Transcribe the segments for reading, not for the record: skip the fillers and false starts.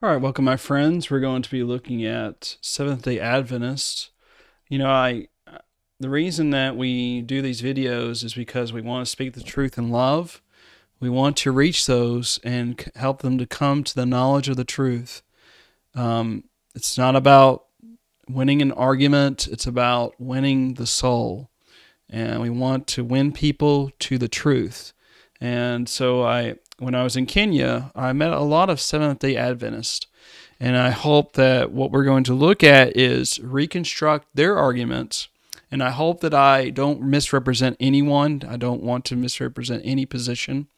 All right, welcome, my friends. We're going to be looking at Seventh-day Adventists. You know, the reason that we do these videos is because we want to speak the truth in love. We want to reach those and help them to come to the knowledge of the truth. It's not about winning an argument. It's about winning the soul. And we want to win people to the truth. And so when I was in Kenya, I met a lot of Seventh-day Adventists. And I hope that what we're going to look at is reconstruct their arguments. And I hope that I don't misrepresent anyone. I don't want to misrepresent any position.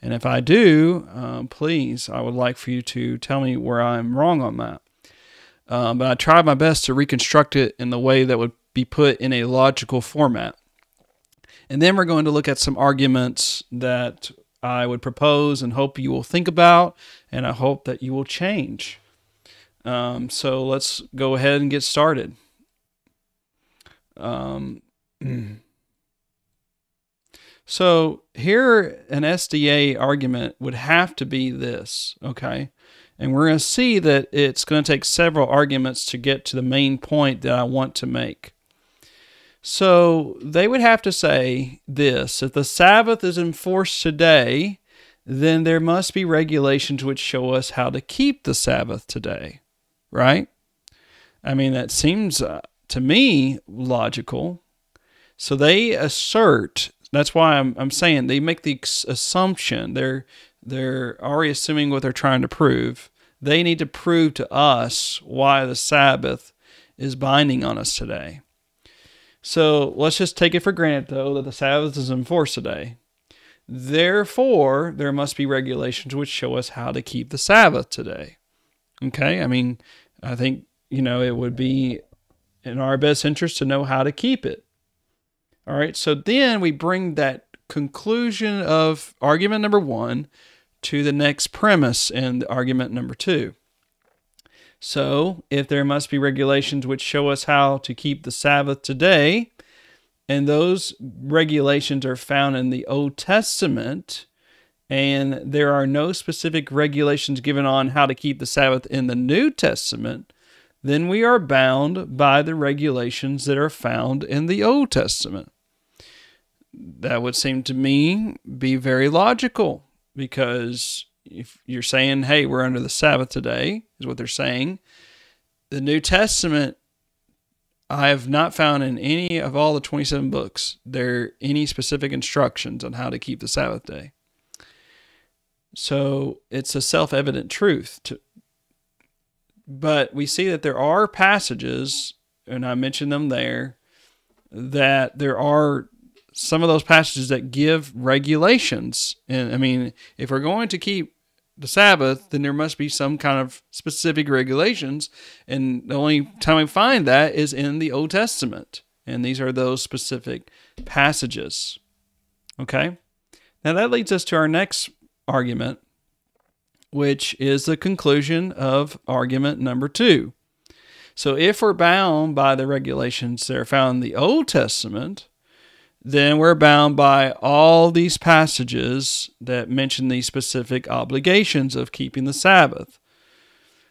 And if I do, please, I would like for you to tell me where I'm wrong on that. But I tried my best to reconstruct it in the way that would be put in a logical format. And then we're going to look at some arguments that I would propose and hope you will think about, and I hope that you will change. So let's go ahead and get started. So here an SDA argument would have to be this, okay? And we're going to see that it's going to take several arguments to get to the main point that I want to make. So they would have to say this: if the Sabbath is enforced today, then there must be regulations which show us how to keep the Sabbath today, right? I mean, that seems to me logical. So they assert, that's why I'm saying they make the assumption, they're already assuming what they're trying to prove. They need to prove to us why the Sabbath is binding on us today. So let's just take it for granted, though, that the Sabbath is enforced today. Therefore, there must be regulations which show us how to keep the Sabbath today. Okay? I mean, I think, it would be in our best interest to know how to keep it. All right? So then we bring that conclusion of argument number one to the next premise in argument number two. So, if there must be regulations which show us how to keep the Sabbath today, and those regulations are found in the Old Testament, and there are no specific regulations given on how to keep the Sabbath in the New Testament, then we are bound by the regulations that are found in the Old Testament. That would seem to me be very logical, because if you're saying, hey, we're under the Sabbath today, is what they're saying. The New Testament, I have not found in any of all the 27 books there any specific instructions on how to keep the Sabbath day. So it's a self-evident truth. But we see that there are passages, and I mentioned them there, that there are some of those passages that give regulations. And I mean, if we're going to keep the Sabbath, then there must be some kind of specific regulations. And the only time we find that is in the Old Testament. And these are those specific passages. Okay? Now that leads us to our next argument, which is the conclusion of argument number two. So if we're bound by the regulations that are found in the Old Testament, then we're bound by all these passages that mention these specific obligations of keeping the Sabbath.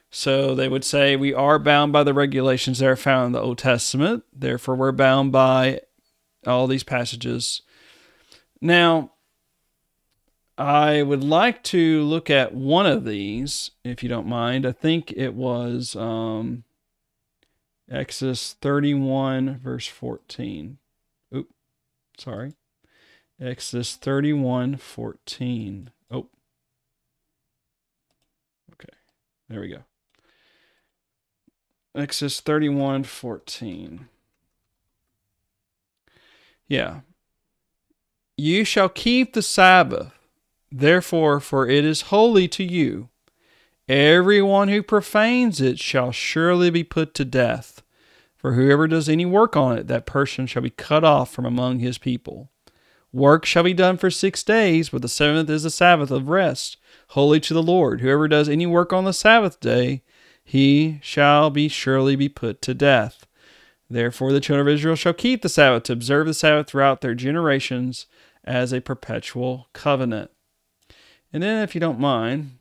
So they would say we are bound by the regulations that are found in the Old Testament. Therefore, we're bound by all these passages. Now, I would like to look at one of these, if you don't mind. I think it was Exodus 31, verse 14. Sorry. Exodus 31:14. Oh. Okay. There we go. Exodus 31:14. Yeah. You shall keep the Sabbath, therefore, for it is holy to you. Everyone who profanes it shall surely be put to death. For whoever does any work on it, that person shall be cut off from among his people. Work shall be done for 6 days, but the seventh is the Sabbath of rest, holy to the Lord. Whoever does any work on the Sabbath day, he shall surely be put to death. Therefore the children of Israel shall keep the Sabbath, to observe the Sabbath throughout their generations as a perpetual covenant. And then, if you don't mind,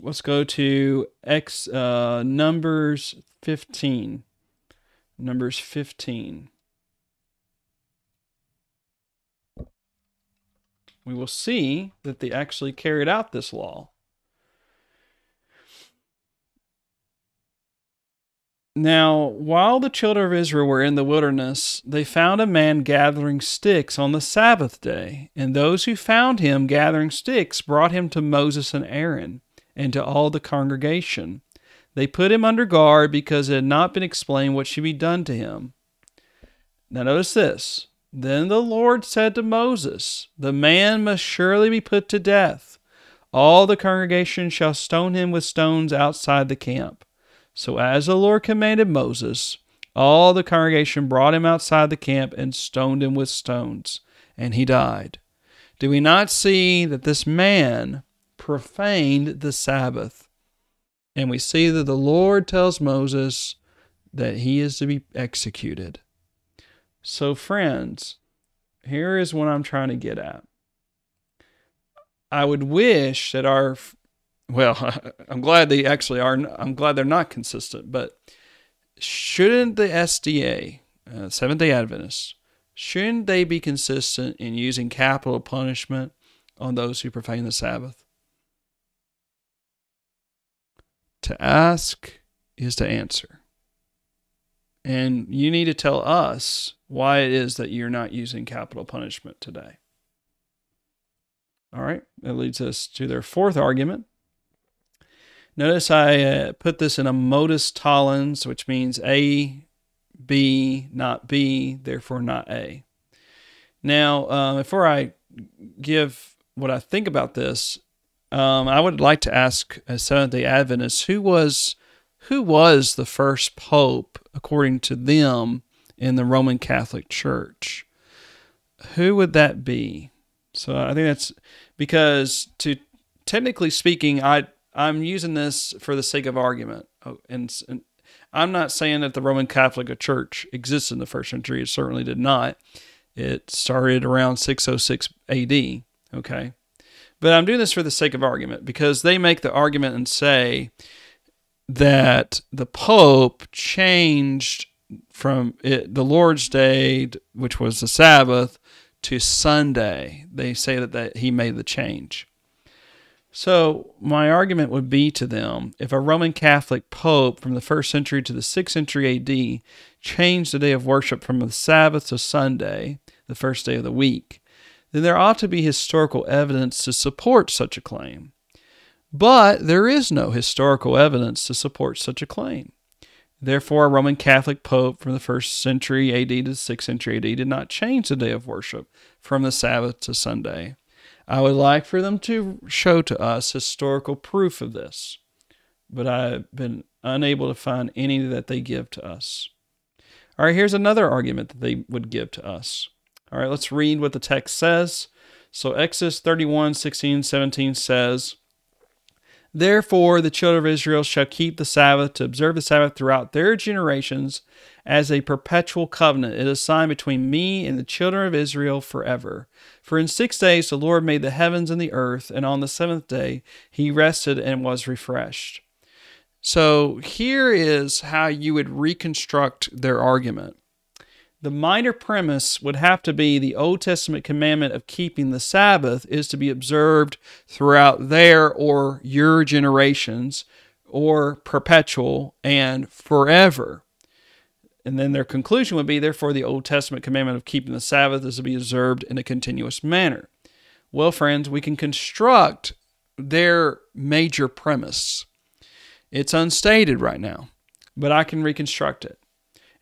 let's go to Numbers 15. Numbers 15. We will see that they actually carried out this law. Now, while the children of Israel were in the wilderness, they found a man gathering sticks on the Sabbath day. And those who found him gathering sticks brought him to Moses and Aaron and to all the congregation. They put him under guard because it had not been explained what should be done to him. Now notice this. Then the Lord said to Moses, "The man must surely be put to death. All the congregation shall stone him with stones outside the camp." So as the Lord commanded Moses, all the congregation brought him outside the camp and stoned him with stones, and he died. Do we not see that this man profaned the Sabbath? And we see that the Lord tells Moses that he is to be executed. So friends, here is what I'm trying to get at. I would wish that I'm glad they actually are. I'm glad they're not consistent, but shouldn't the SDA, Seventh-day Adventists, shouldn't they be consistent in using capital punishment on those who profane the Sabbath? To ask is to answer. And you need to tell us why it is that you're not using capital punishment today. All right, that leads us to their fourth argument. Notice I put this in a modus tollens, which means A, B, not B, therefore not A. Now, before I give what I think about this, I would like to ask a Seventh-day Adventist, who was the first pope, according to them, in the Roman Catholic Church? Who would that be? So I think that's because, technically speaking, I'm using this for the sake of argument. And I'm not saying that the Roman Catholic Church existed in the first century. It certainly did not. It started around 606 AD, okay? But I'm doing this for the sake of argument because they make the argument and say that the Pope changed from the Lord's Day, which was the Sabbath, to Sunday. They say that he made the change. So my argument would be to them, if a Roman Catholic Pope from the 1st century to the 6th century AD changed the day of worship from the Sabbath to Sunday, the first day of the week, then there ought to be historical evidence to support such a claim. But there is no historical evidence to support such a claim. Therefore, a Roman Catholic Pope from the 1st century AD to the 6th century AD did not change the day of worship from the Sabbath to Sunday. I would like for them to show to us historical proof of this, but I've been unable to find any that they give to us. All right, here's another argument that they would give to us. All right, let's read what the text says. So Exodus 31, 16, 17 says, "Therefore the children of Israel shall keep the Sabbath to observe the Sabbath throughout their generations as a perpetual covenant. It is signed between me and the children of Israel forever. For in 6 days the Lord made the heavens and the earth, and on the 7th day he rested and was refreshed." So here is how you would reconstruct their argument. The minor premise would have to be the Old Testament commandment of keeping the Sabbath is to be observed throughout their or your generations, or perpetual and forever. And then their conclusion would be, therefore, the Old Testament commandment of keeping the Sabbath is to be observed in a continuous manner. Well, friends, we can construct their major premise. It's unstated right now, but I can reconstruct it.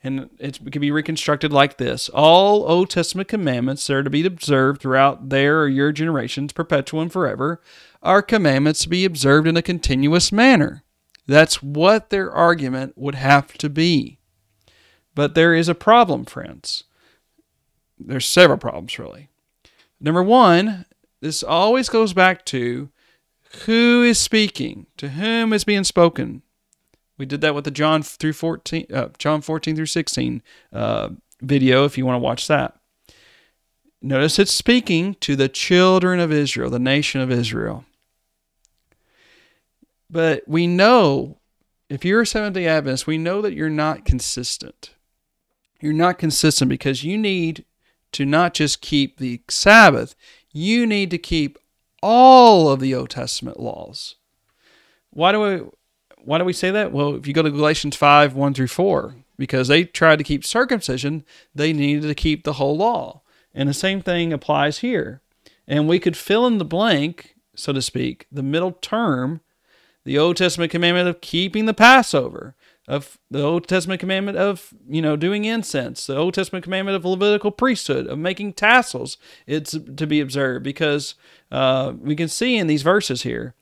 And it can be reconstructed like this. All Old Testament commandments that are to be observed throughout their or your generations, perpetual and forever, are commandments to be observed in a continuous manner. That's what their argument would have to be. But there is a problem, friends. There's several problems, really. Number one, this always goes back to who is speaking, to whom is being spoken. We did that with the John 14 through 16 video, if you want to watch that. Notice it's speaking to the children of Israel, the nation of Israel. But we know, if you're a Seventh-day Adventist, we know that you're not consistent. You're not consistent because you need to not just keep the Sabbath, you need to keep all of the Old Testament laws. Why do we say that? Well, if you go to Galatians 5, 1 through 4, because they tried to keep circumcision, they needed to keep the whole law. And the same thing applies here. And we could fill in the blank, so to speak, the middle term, the Old Testament commandment of keeping the Passover, of the Old Testament commandment of, doing incense, the Old Testament commandment of Levitical priesthood, of making tassels, it's to be observed, because we can see in these verses here,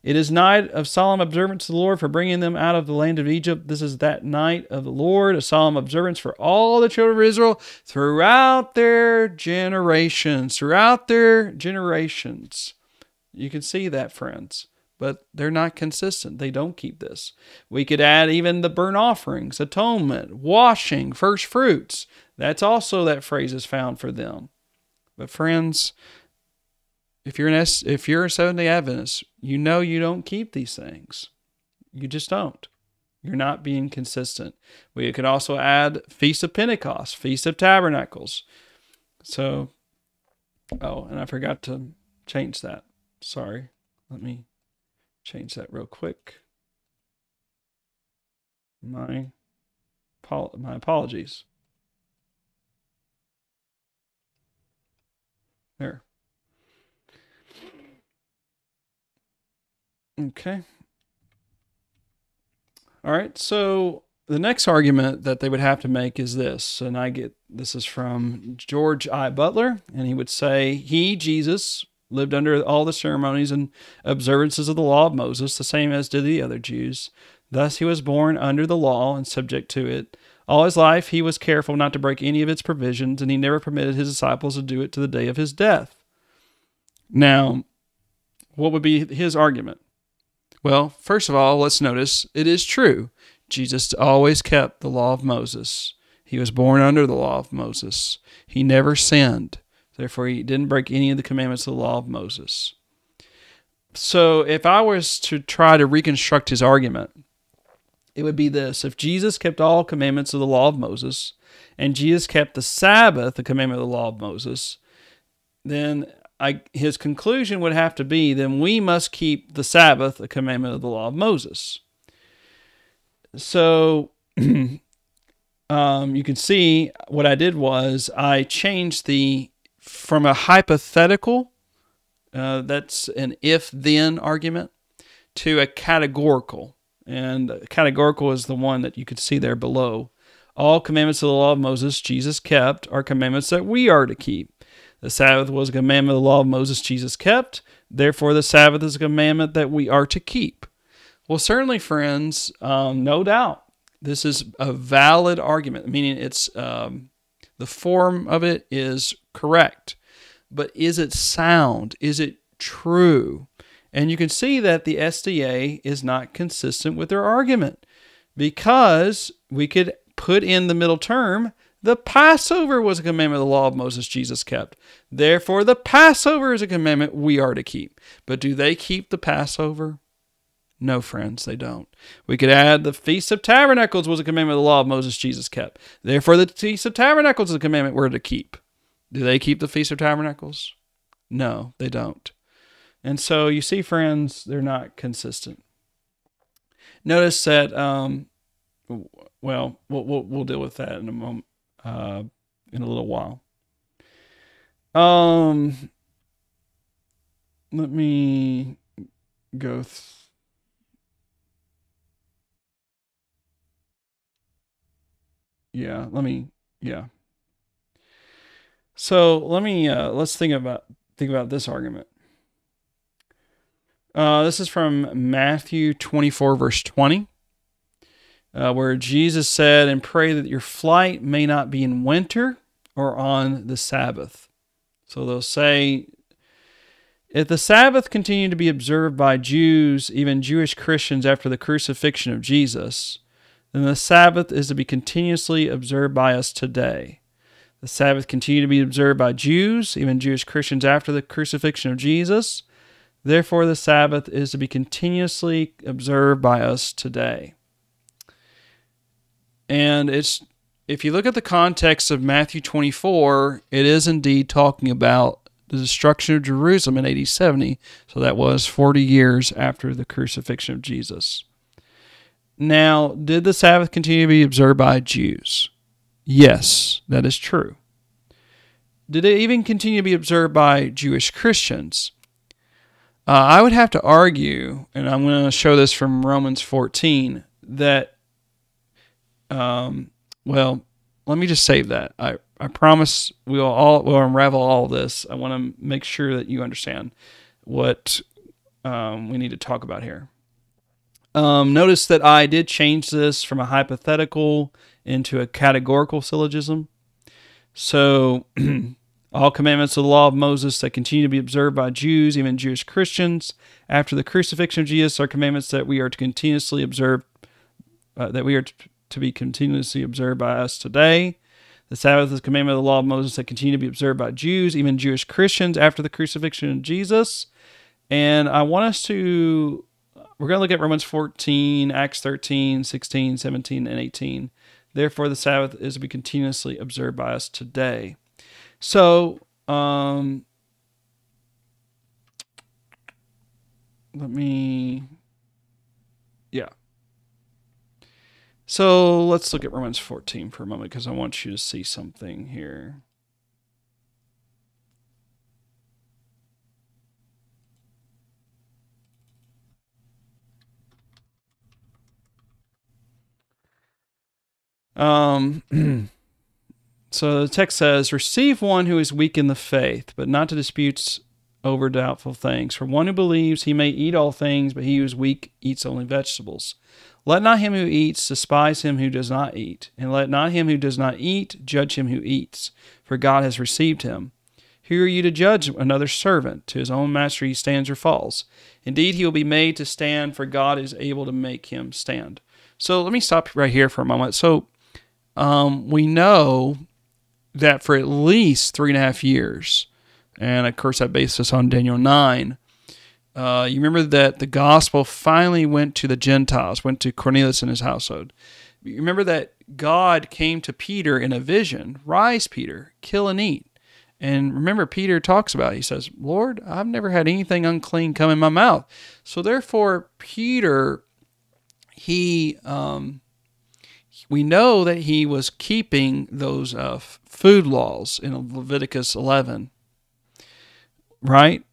it is night of solemn observance to the Lord for bringing them out of the land of Egypt. This is that night of the Lord, a solemn observance for all the children of Israel throughout their generations. You can see that, friends. But they're not consistent. They don't keep this. We could add even the burnt offerings, atonement, washing, first fruits. That's also, that phrase is found for them. But friends, if you're a Seventh-day Adventist, you know you don't keep these things. You just don't. You're not being consistent. We could also add Feast of Pentecost, Feast of Tabernacles. So, and I forgot to change that. Sorry. Let me change that real quick. My apologies. There. Okay. All right. So the next argument that they would have to make is this, and this is from George I. Butler, and he would say, he, Jesus, lived under all the ceremonies and observances of the law of Moses, the same as did the other Jews. Thus he was born under the law and subject to it. All his life he was careful not to break any of its provisions, and he never permitted his disciples to do it to the day of his death. Now, what would be his argument? Well, first of all, let's notice it is true. Jesus always kept the law of Moses. He was born under the law of Moses. He never sinned. Therefore, he didn't break any of the commandments of the law of Moses. So if I was to try to reconstruct his argument, it would be this. If Jesus kept all commandments of the law of Moses, and Jesus kept the Sabbath, the commandment of the law of Moses, then his conclusion would have to be, then we must keep the Sabbath, the commandment of the law of Moses. So you can see what I did was I changed from a hypothetical, that's an if-then argument, to a categorical. And categorical is the one that you could see there below. All commandments of the law of Moses Jesus kept are commandments that we are to keep. The Sabbath was a commandment of the law of Moses Jesus kept. Therefore, the Sabbath is a commandment that we are to keep. Well, certainly, friends, no doubt, this is a valid argument, meaning it's the form of it is correct. But is it sound? Is it true? And you can see that the SDA is not consistent with their argument, because we could put in the middle term, the Passover was a commandment of the law of Moses Jesus kept. Therefore, the Passover is a commandment we are to keep. But do they keep the Passover? No, friends, they don't. We could add the Feast of Tabernacles was a commandment of the law of Moses Jesus kept. Therefore, the Feast of Tabernacles is a commandment we're to keep. Do they keep the Feast of Tabernacles? No, they don't. And so you see, friends, they're not consistent. Notice that, we'll deal with that in a moment, in a little while. Let me go. So let's think about this argument. This is from Matthew 24, verse 20, where Jesus said, and pray that your flight may not be in winter or on the Sabbath. So they'll say, if the Sabbath continued to be observed by Jews, even Jewish Christians after the crucifixion of Jesus, then the Sabbath is to be continuously observed by us today. The Sabbath continued to be observed by Jews, even Jewish Christians after the crucifixion of Jesus, Therefore, the Sabbath is to be continuously observed by us today. And if you look at the context of Matthew 24, it is indeed talking about the destruction of Jerusalem in AD 70. So that was 40 years after the crucifixion of Jesus. Now, did the Sabbath continue to be observed by Jews? Yes, that is true. Did it even continue to be observed by Jewish Christians? I would have to argue, and I'm going to show this from Romans 14, that, well, let me just save that. I promise we'll unravel all this. I want to make sure that you understand what we need to talk about here. Notice that I did change this from a hypothetical into a categorical syllogism. So, all commandments of the law of Moses that continue to be observed by Jews, even Jewish Christians, after the crucifixion of Jesus, are commandments that we are to continuously observe, to be continuously observed by us today. The Sabbath is a commandment of the law of Moses that continue to be observed by Jews, even Jewish Christians, after the crucifixion of Jesus. And I want us to, we're going to look at Romans 14, Acts 13, 16, 17, and 18. Therefore, the Sabbath is to be continuously observed by us today. So, So let's look at Romans 14 for a moment because I want you to see something here. So the text says, receive one who is weak in the faith, but not to disputes over doubtful things. For one who believes he may eat all things, but he who is weak eats only vegetables. Let not him who eats despise him who does not eat, and let not him who does not eat judge him who eats, for God has received him. Who are you to judge another servant? To his own master he stands or falls. Indeed, he will be made to stand, for God is able to make him stand. So let me stop right here for a moment. So we know that for at least 3.5 years, and of course I base this on Daniel 9, you remember that the gospel finally went to the Gentiles, went to Cornelius and his household. You remember that God came to Peter in a vision, rise Peter, kill and eat. And remember Peter talks about it. He says, Lord, I've never had anything unclean come in my mouth. So therefore Peter, we know that he was keeping those food laws in Leviticus 11, right?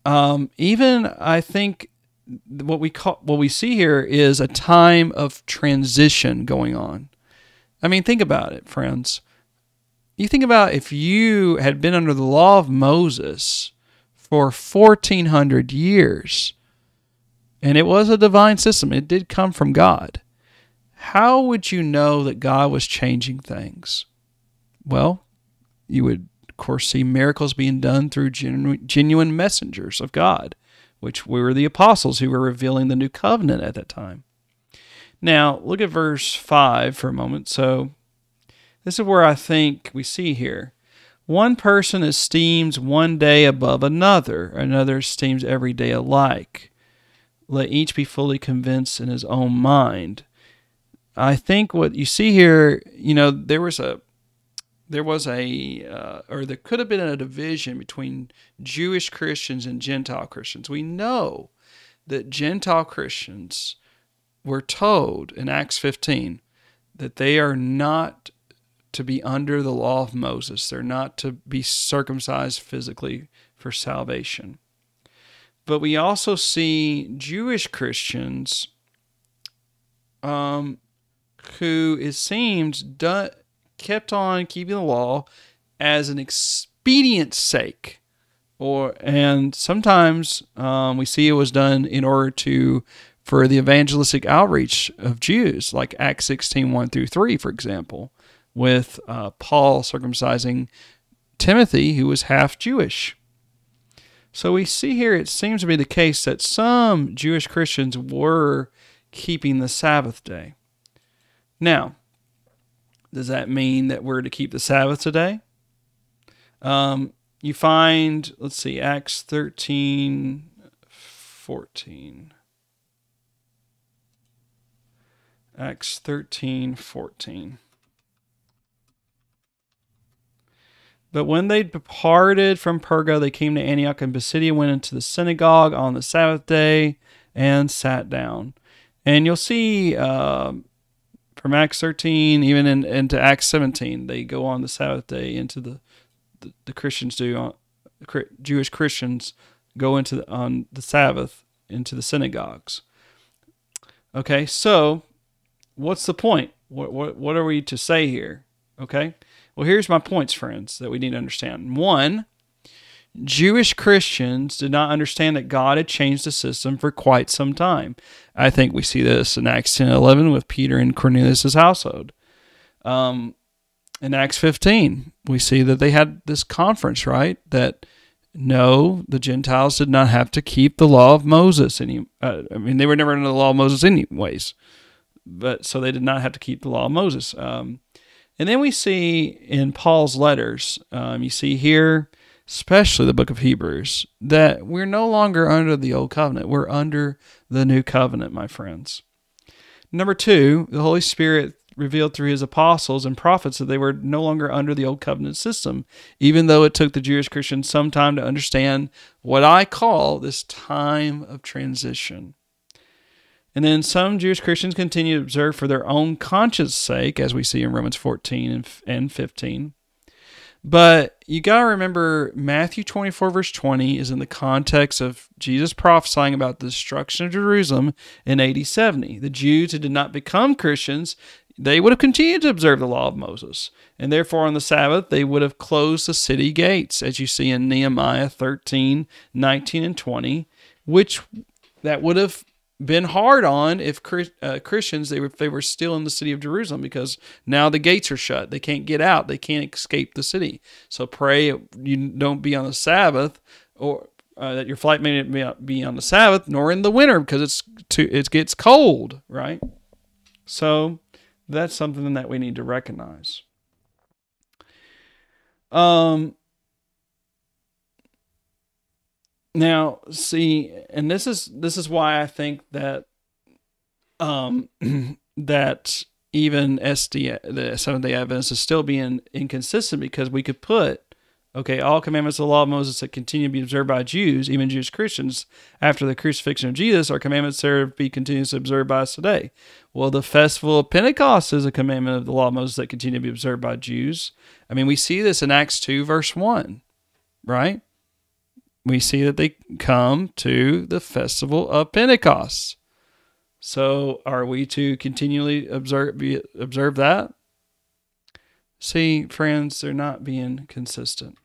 Even I think what we see here is a time of transition going on. I mean, think about it, friends. You think about if you had been under the law of Moses for 1,400 years, and it was a divine system, it did come from God. How would you know that God was changing things? Well, you would, of course, see miracles being done through genuine messengers of God, which were the apostles who were revealing the new covenant at that time. Now, look at verse 5 for a moment. So, this is where I think we see here. One person esteems one day above another esteems every day alike. Let each be fully convinced in his own mind. I think what you see here, there could have been a division between Jewish Christians and Gentile Christians. We know that Gentile Christians were told in Acts 15 that they are not to be under the law of Moses. They're not to be circumcised physically for salvation. But we also see Jewish Christians who, it seems, kept on keeping the law as an expedient sake, and sometimes we see it was done in order for the evangelistic outreach of Jews, like Acts 16, 1-3, for example, with Paul circumcising Timothy, who was half Jewish. So we see here it seems to be the case that some Jewish Christians were keeping the Sabbath day. Now, does that mean that we're to keep the Sabbath today? You find, let's see, Acts 13, 14. Acts 13:14. But when they departed from Perga, they came to Antioch and Pisidia, went into the synagogue on the Sabbath day, and sat down. And you'll see from Acts 13, even into Acts 17, they go on the Sabbath day into the Christians do, Jewish Christians go into on the Sabbath into the synagogues. Okay, so what's the point? What are we to say here? Okay, well, here's my points, friends, that we need to understand. One, Jewish Christians did not understand that God had changed the system for quite some time. I think we see this in Acts 10:11 with Peter and Cornelius' household. In Acts 15, we see that they had this conference, right? That no, the Gentiles did not have to keep the law of Moses. They were never under the law of Moses anyways. But so they did not have to keep the law of Moses. And then we see in Paul's letters, you see here, especially the book of Hebrews, that we're no longer under the old covenant. We're under the new covenant, my friends. Number two, the Holy Spirit revealed through his apostles and prophets that they were no longer under the old covenant system, even though it took the Jewish Christians some time to understand what I call this time of transition. And then some Jewish Christians continue to observe for their own conscience sake, as we see in Romans 14 and 15. But you got to remember, Matthew 24, verse 20 is in the context of Jesus prophesying about the destruction of Jerusalem in AD 70. The Jews who did not become Christians, they would have continued to observe the law of Moses. And therefore, on the Sabbath, they would have closed the city gates, as you see in Nehemiah 13, 19, and 20, which that would have been hard on if Christians, if they were still in the city of Jerusalem, because now the gates are shut. They can't get out. They can't escape the city. So pray you don't be on the Sabbath, or that your flight may not be on the Sabbath, nor in the winter, because it gets cold, right? So that's something that we need to recognize. Now, see, and this is why I think that that even the Seventh-day Adventists is still being inconsistent, because we could put, okay, all commandments of the law of Moses that continue to be observed by Jews, even Jewish Christians, after the crucifixion of Jesus, are commandments that are to be continuously observed by us today. Well, the festival of Pentecost is a commandment of the law of Moses that continue to be observed by Jews. I mean, we see this in Acts 2, verse 1, right? We see that they come to the festival of Pentecost. So are we to continually observe that? See, friends, they're not being consistent.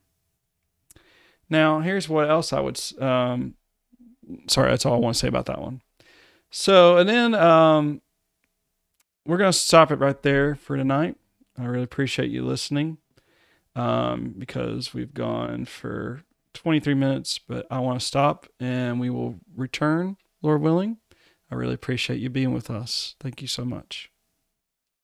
Now, here's what else I would... sorry, that's all I want to say about that one. So, and then we're going to stop it right there for tonight. I really appreciate you listening, because we've gone for 23 minutes, but I want to stop, and we will return, Lord willing. I really appreciate you being with us. Thank you so much.